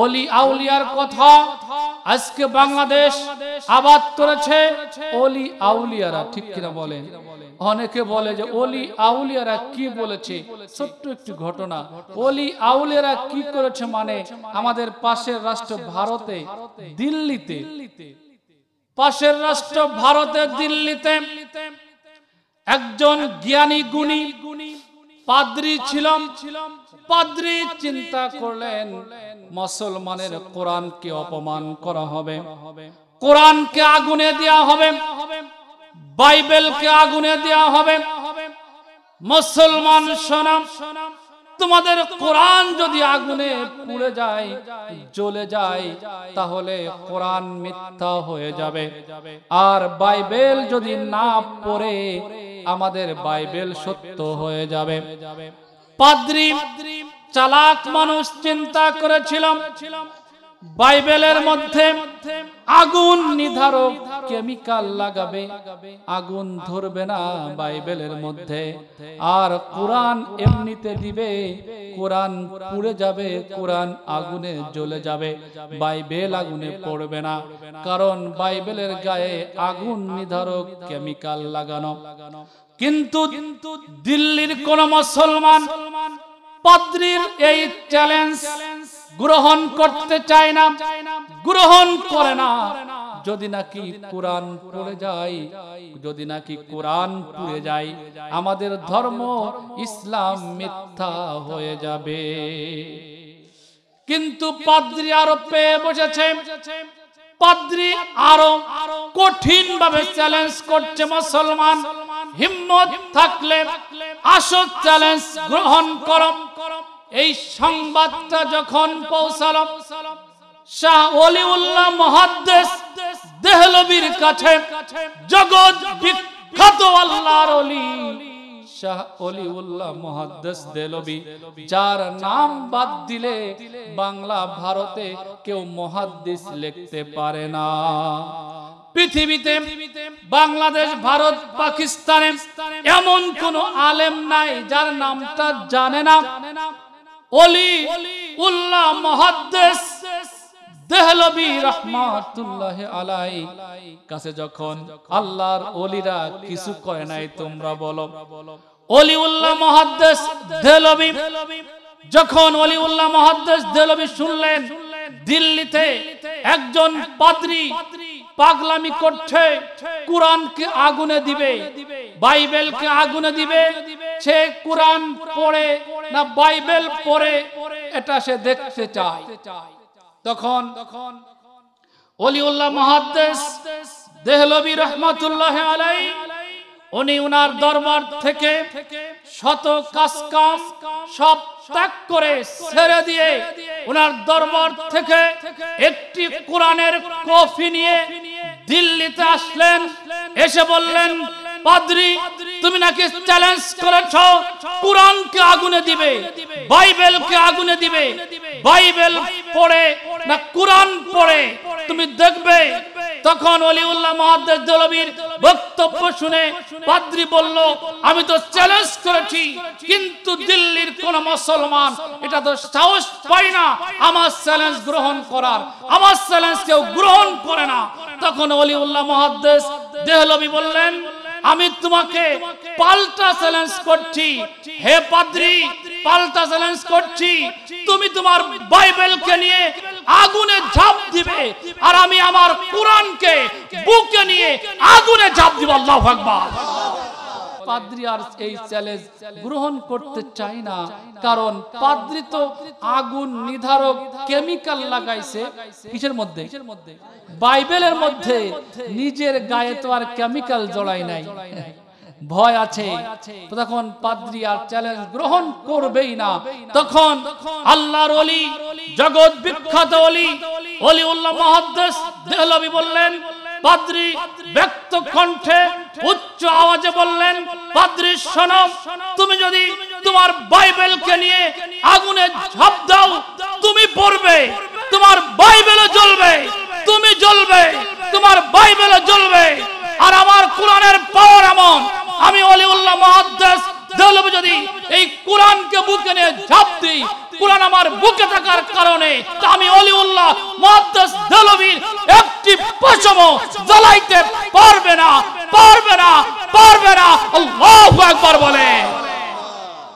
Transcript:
ওলি আউলিয়ার কথা আজকে বাংলাদেশ আবাদ করেছে ওলি আউলিয়ারা, ঠিক কিনা বলেন? অনেকে বলে যে ওলি আউলিয়ারা কি বলেছে, ছোট্ট একটি ঘটনা। ওলি আউলিয়ারা কি করেছে মানে আমাদের পাশের রাষ্ট্র ভারতে দিল্লিতে, পাশের রাষ্ট্র ভারতে দিল্লিতে একজন জ্ঞানী গুণী পাদ্রী ছিলাম। পাদ্রী চিন্তা করলেন মুসলমানের কোরআনকে অপমান করা হবে, কোরআনকে আগুনে দেওয়া হবে, বাইবেলকে আগুনে দেওয়া হবে। মুসলমান শোনো, তোমাদের কোরআন যদি আগুনে পুড়ে যায়, জ্বলে যায়, তাহলে কোরআন মিথ্যা হয়ে যাবে। আর বাইবেল যদি না পড়ে আমাদের বাইবেল সত্য হয়ে যাবে। পাদ্রী চালাক মানুষ চিন্তা করেছিলাম বাইবেলের মধ্যে আগুন নিধারক কেমিক্যাল লাগাবে, আগুন ধরবে না বাইবেলের মধ্যে। আর কোরআন এমনিতে দিবে, কোরআন পুড়ে যাবে, কোরআন আগুনে জ্বলে যাবে, বাইবেল আগুনে পড়বে না, কারণ বাইবেলের গায়ে আগুন নিধারক কেমিক্যাল লাগানো। কিন্তু দিল্লির কোন মুসলমান পাদ্রীর এই চ্যালেঞ্জ গ্রহণ করতে চায় না, গ্রহণ করে না। যদি নাকি কোরআন পড়ে যায়, যদি নাকি কোরআন পুড়ে যায়, আমাদের ধর্ম ইসলাম মিথ্যা হয়ে যাবে। কিন্তু পাদ্রী আরো পেয়ে বসেছে, পাদ্রী আরো কঠিন ভাবে চ্যালেঞ্জ করছে মুসলমান, হিম্মত থাকলে আসো চ্যালেঞ্জ গ্রহণ করো। এই সংবাদটা যখন পৌঁছালো শাহ ওলিউল্লাহ মুহাদ্দিস দেহলভির কাছে, জগৎ বিখ্যাত আল্লাহর ওলি শাহ ওলিউল্লাহ মুহাদ্দিস দেহলভি, যার নাম বাদ দিলে বাংলা ভারতে কেউ মুহাদ্দিস লিখতে পারে না। পৃথিবীতে বাংলাদেশ, ভারত, পাকিস্তানে এমন কোন আলেম নাই যার নামটা জানে না। ওলি উল্লাহ মুহাদ্দিস দেহলভি রাহমাতুল্লাহ আলাইহি কাছে যখন আল্লাহর ওলিরা কিছু করে নাই, তোমরা বলো। ওলিউল্লাহ মুহাদ্দিস দেহলভি যখন ওলিউল্লাহ মুহাদ্দিস দেহলভি শুনলেন দিল্লিতে একজন পাদ্রী পাগলামি করছে, কোরআনকে আগুনে দিবে, বাইবেলকে আগুনে দিবে, সে কোরআন পড়ে না বাইবেল পড়ে এটা সে দেখতে চায়। তখন ওলিউল্লাহ মুহাদ্দিস দেহলভি রাহমাতুল্লাহ আলাইহি উনি উনার দরবার থেকে শত কাজ সব ত্যাগ করে ছেড়ে দিয়ে উনার দরবার থেকে একটি কোরআনের কপি নিয়ে দিল্লিতে আসলেন। এসে বললেন, পাদ্রী তুমি নাকি চ্যালেঞ্জ করেছ কোরআনকে আগুনে দিবে, বাইবেলকে আগুনে দিবে, বাইবেল পড়ে না কোরআন পড়ে তুমি দেখবে। তখন ওলিউল্লাহ মুহাদ্দিস দেহলভির বক্তব্য শুনে পাদ্রী বলল, আমি তো চ্যালেঞ্জ করেছি, কিন্তু দিল্লির কোন মুসলমান এটা তো সাহস পায় না আমার চ্যালেঞ্জ গ্রহণ করার, আমার চ্যালেঞ্জ কেউ গ্রহণ করে না। তখন ওলিউল্লাহ মুহাদ্দিস দেহলভি বললেন, আমি তোমাকে পাল্টা চ্যালেঞ্জ করছি, হে পাদ্রী পাল্টা চ্যালেঞ্জ করছি, তুমি তোমার বাইবেলকে নিয়ে আগুনে ঝাঁপ দিবে আর আমি আমার কোরআনকে বুকে নিয়ে আগুনে ঝাঁপ দিব। আল্লাহু আকবার। পাদ্রী আর এই চ্যালেঞ্জ গ্রহণ করতে চায় না, কারণ পাদ্রী তো আগুন নিধারক কেমিক্যাল লাগাইছে কিসের মধ্যে? বাইবেলের মধ্যে। নিজের গায়ে তো আর কেমিক্যাল জড়ায় নাই, ভয় আছে। তখন পাদ্রী আর চ্যালেঞ্জ গ্রহণ করবেই না। তখন আল্লাহর ওলি, জগৎ বিখ্যাত ওলি ওলিউল্লাহ মুহাদ্দিস দেহলভি বললেন, পাদ্রী ব্যক্ত কণ্ঠে উচ্চ আওয়াজে বললেন, পাদ্রী শোনো, তুমি যদি তোমার বাইবেলকে নিয়ে আগুনে ঝাঁপ দাও, তুমি পড়বে, তোমার বাইবেলও জ্বলবে, তুমি জ্বলবে, তোমার বাইবেলও জ্বলবে। আর আমার কোরআনের পাওয়ার এমন, আমি ওলিউল্লাহ মুহাদ্দিস দেহলভি যদি এই কোরআনকে বুকে নিয়ে ঝাঁপ দিই, কোরআন আমার বুকে থাকার কারণে আমি ওলি মুহাদ্দিস দেহলভীর একটি পশমও জ্বালাইতে পারবে না, পারবে না, পারবে না। আল্লাহু আকবার বলে।